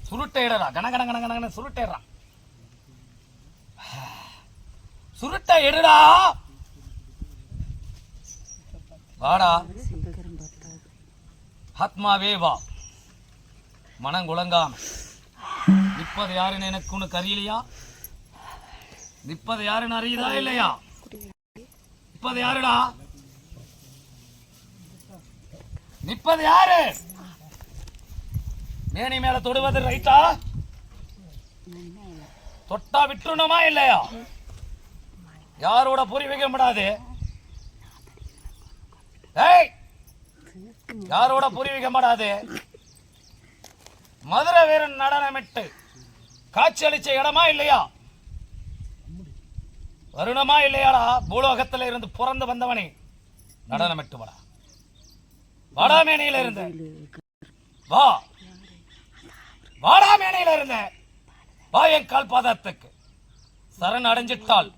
சுருட்டைடா, கண கண கண கண சுருட்டைடா, சுருட்டை எடுடா. வாடா ஆத்மாவே வா, மனம் குழங்காம. நிப்பது யாருன்னு எனக்கு உனக்கு அறியலையா? நிப்பது யாருன்னு அறியுதா இல்லையா? நிப்பது யாருடா? நிப்பது யாரு? மேனி மேல தொடுவது ரைட்டா? தொட்டா விட்டுணுமா இல்லையா? யாரோட பொறி வைக்க முடியாது. யாரோட பொறி வைக்க மாட்டாது. மதுரை வீரன் நடனமிட்டு காட்சி அளிச்ச இடமா இல்லையா? வருணமா இல்லையாடா? பூலோகத்துல இருந்து பிறந்து வந்தவனே நடனமிட்டு வாடா. வாடாமேனியில இருந்த வா, வாடாமேனியில இருந்த வா என் கால் பாதத்துக்கு. சரண் அடைஞ்சிட்டால்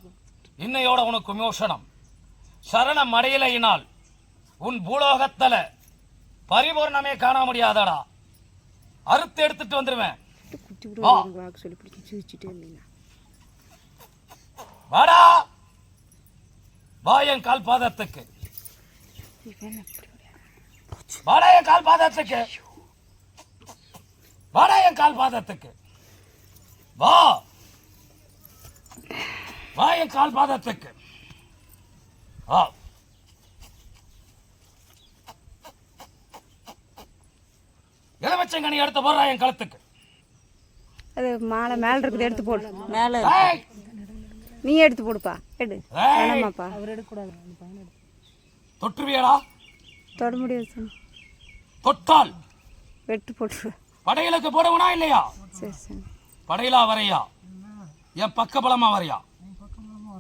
இன்னையோட உனக்கு விமோசனம். சரணம் அடையலையினால் உன் பூலோகத்துல பரிபூர்ணமே காண முடியாதடா. அறுத்து எடுத்துட்டு வந்துருவேன். வாடா, வா என் கால் பாதத்துக்கு. வாடா என் கால் பாதத்துக்கு. வாடா என் கால் பாதத்துக்கு. வா, வா என் கால் பாதத்துக்கு. வா. எலுமிச்சங்கனி எடுத்து போடுறா என் கழுத்துக்கு. அது மாலை மேல இருக்குது, எடுத்து போடு. மேல நீ எடுத்து போடுப்பா. எடு. வேணாமாப்பா, அவர் எடுக்க கூடாது. தொற்றுவியடா? தொட முடியாது. தொட்டால் வெட்டு போட்டு படைகளுக்கு போடுவனா இல்லையா? சரி சரி. படையிலா வரையா? என் பக்க பலமா வரையா?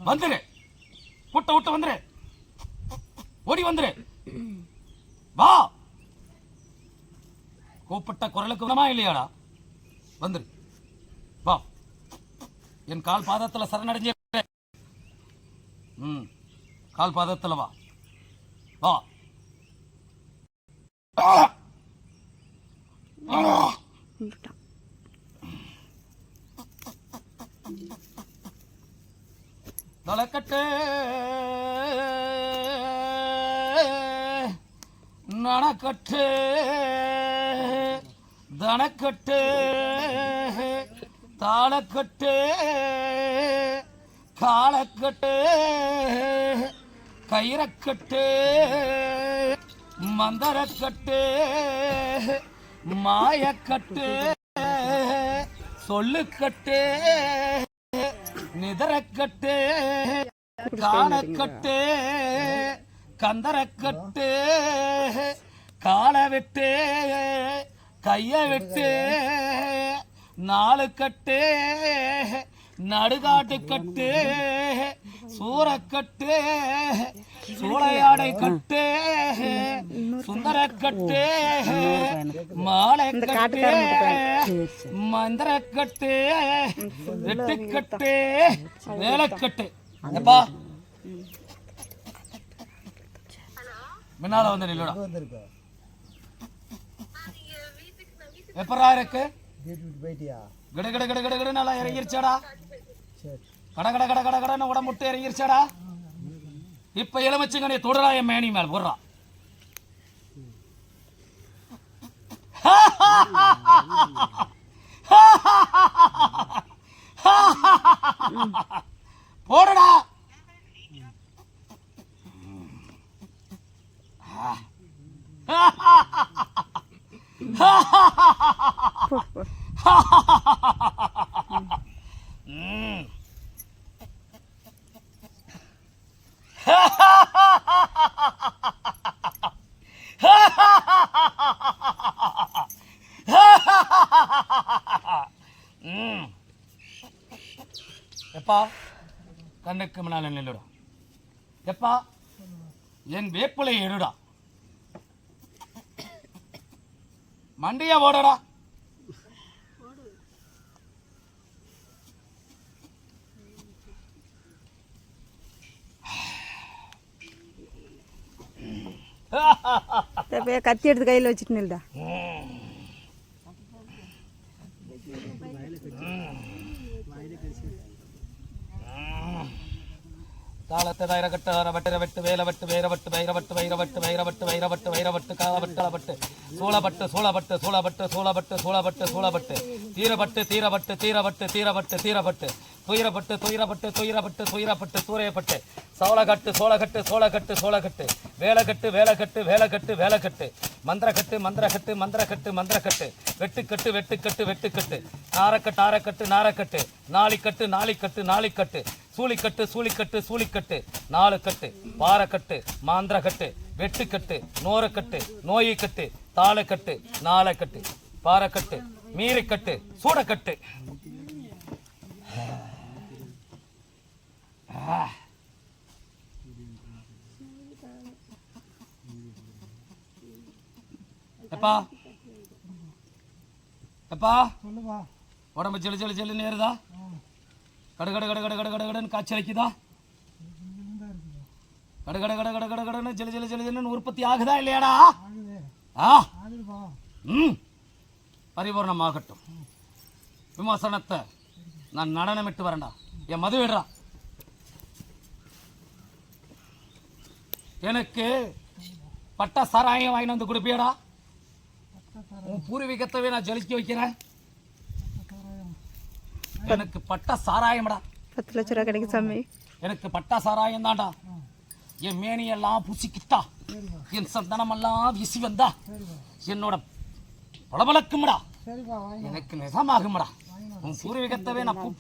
வந்துரு, விட்ட விட்டு வந்துரு, ஓடி வந்துரு. வா, கூப்பிட்ட குரலுக்கு விடமா இல்லையாடா? வந்துரு, வா. என் கால் பாதத்துல சரணடைஞ்ச கால் பாதத்துல வா. வா. நலக்கட்டு நனக்கட்டு தனக்கட்டு தாளக்கட்டு காலக்கட்டு கயிறக்கட்டு மந்தரக்கட்டு மாயக்கட்டு சொல்லுக்கட்டு நிதரக்கட்டு காணக்கட்டு கந்தரக்கட்டு காலை விட்டு கைய விட்டு நாலு கட்டு நடுகாட்டு கட்டு சூரக்கட்டு சூளையாடை கட்டு சுந்தரக்கட்டு மாலை கட்டு மந்திரக்கட்டு வெட்டுக்கட்டு வேலைக்கட்டு. எப்பா முன்னால வந்து நில்லுடா. எப்பரா இருக்கு? கட கட கட கட கட நல்லா இறங்கிருச்சாடா. கட கட கட கட கடன்னு உடம்புட்டு இறங்கிருச்சாடா. இப்ப எலுமிச்சங்கனி தொடரா என் மேனி மேல போடுறா. போடுடா. எப்பா கண்ணுக்கு முன்னால நில்லுடா. எப்பா என் வேப்பிலை எடுடா. மண்டியா ஓடடா. கத்தி எடுத்து கையில் வச்சுட்டு நில்டா. தாளத்தை தைரகட்டு அரவட்டு வெட்டு வேலவட்டு வேரவட்டு வைரவட்டு வைரவட்டு வைரவட்டு வைரவட்டு வைரவட்டு காலவட்டு அளவட்டு சூளபட்டு சூளபட்டு சூளபட்டு சூளபட்டு சூளபட்டு சூளபட்டு தீரபட்டு தீரபட்டு தீரபட்டு தீரபட்டு தீரபட்டு துயிரப்பட்டு துயிரப்பட்டு துயிரப்பட்டு துயிரப்பட்டு தூரையப்பட்டு சோளகட்டு சோளகட்டு சோளகட்டு சோளகட்டு வேலகட்டு வேலகட்டு வேலகட்டு வேலகட்டு மந்திரகட்டு மந்திரகட்டு மந்திரகட்டு மந்திரகட்டு வெட்டுக்கட்டு வெட்டுக்கட்டு வெட்டுக்கட்டு நாரக்கட்டு ஆரக்கட்டு நாரக்கட்டு நாளிக்கட்டு நாளிக்கட்டு நாளிக்கட்டு சூளிக்கட்டு சூளிக்கட்டு சூளிக்கட்டு நாலு கட்டு பாரக்கட்டு மாந்திரகட்டு வெட்டுக்கட்டு நோரக்கட்டு நோயிக்கட்டு தாளக்கட்டு நாளக்கட்டு பாரக்கட்டு மீறிக்கட்டு சூடக்கட்டு எப்பா எப்பா உடம்பு ஜெலு ஜெலு ஜெலு நேருதா கடு கடு கடு கடு கடு கடு கடுன்னு காய்ச்சல் அடிக்குதா கடு கடு கடு கடு கடு கடுன்னு ஜெலு ஜெலு ஜெலு ஜெலுன்னு உற்பத்தி ஆகுதா இல்லையாடா பரிபூர்ணமாகட்டும் விமர்சனத்தை நான் நடனமிட்டு வரேன்டா என் மது விடுறா எனக்கு பட்டா சாராயம் வாங்கி வந்து கொடுப்பியடா உன் பூர்வீகத்தவே நான் ஜலிக்க வைக்கிறேன் எனக்கு பட்டா சாராயம்டா 10 லட்சம் ரூபா கிடைக்கும் சாமி எனக்கு பட்டா சாராயம் தான்டா என் மேனியெல்லாம் புசிக்கிட்டா என் சந்தனமெல்லாம் வீசி வந்தா என்னோட பளபளக்கும்டா எனக்கு நிஜமாகும்டா உன் பூர்வீகத்தவே நான் பூ